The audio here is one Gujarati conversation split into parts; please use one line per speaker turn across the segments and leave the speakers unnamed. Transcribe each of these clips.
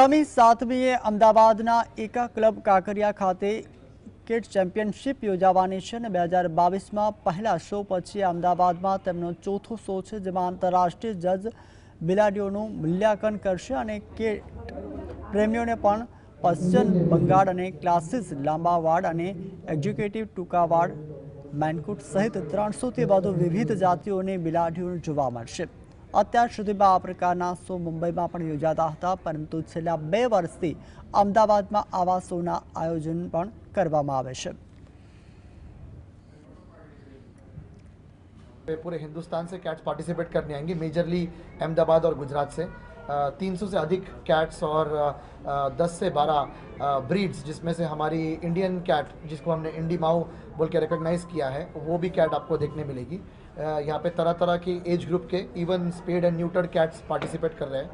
આગામી 7મીએ અમદાવાદના એકા ક્લબ કાંકરિયા ખાતે કિડ્સ ચેમ્પિયનશિપ યોજાવાની છે અને 2022માં પહેલા શો પછી અમદાવાદમાં તેમનો ચોથો શો છે, જેમાં આંતરરાષ્ટ્રીય જજ બિલાડીઓનું મૂલ્યાંકન કરશે અને કિડ પ્રેમીઓને પણ પશ્ચિમ બંગાળ અને ક્લાસીસ લાંબા વાળ અને એક્ઝિક્યુટિવ ટૂંકા વાળ મેનકૂટ સહિત 300થી વધુ વિવિધ જાતિઓની બિલાડીઓ જોવા મળશે। અત્યાર સુધીમાં આ પ્રકારના શો મુંબઈમાં પણ યોજાતા હતા, પરંતુ છેલ્લા 2 વર્ષથી અમદાવાદમાં આવા શોના આયોજન પણ કરવામાં આવે છે।
पूरे हिंदुस्तान से कैट्स पार्टिसिपेट करने आएंगे, मेजरली अहमदाबाद और गुजरात से 300 से अधिक कैट्स और 10 से 12 ब्रीड्स, जिसमें से हमारी इंडियन कैट जिसको हमने इंडी माओ बोल के रिकॉग्नाइज किया है, वो भी कैट आपको देखने मिलेगी। यहाँ पे तरह तरह की एज ग्रुप के even spayed and neutered cats participate कर रहे हैं।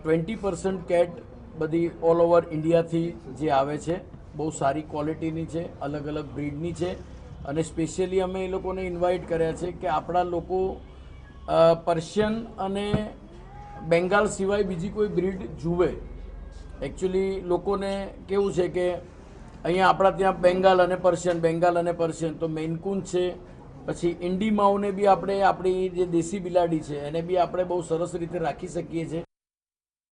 20% कैट बधी ऑल ओवर इंडिया थी जे आवे छे, बहुत सारी क्वॉलिटीनी छे, अलग अलग ब्रीडनी छे અને સ્પેશિયલી અમે એ લોકોને ઇન્વાઇટ કર્યા છે કે આપણા લોકો પર્શિયન અને બેંગાલ સિવાય બીજી કોઈ બ્રીડ જુએ। એકચ્યુઅલી લોકોને કેવું છે કે અહીંયા આપણા ત્યાં બેંગાલ અને પર્શિયન તો મેનકૂન છે, પછી ઇન્ડી માઉને બી આપણે આપણી જે દેશી બિલાડી છે એને બી આપણે બહુ સરસ રીતે રાખી શકીએ છીએ।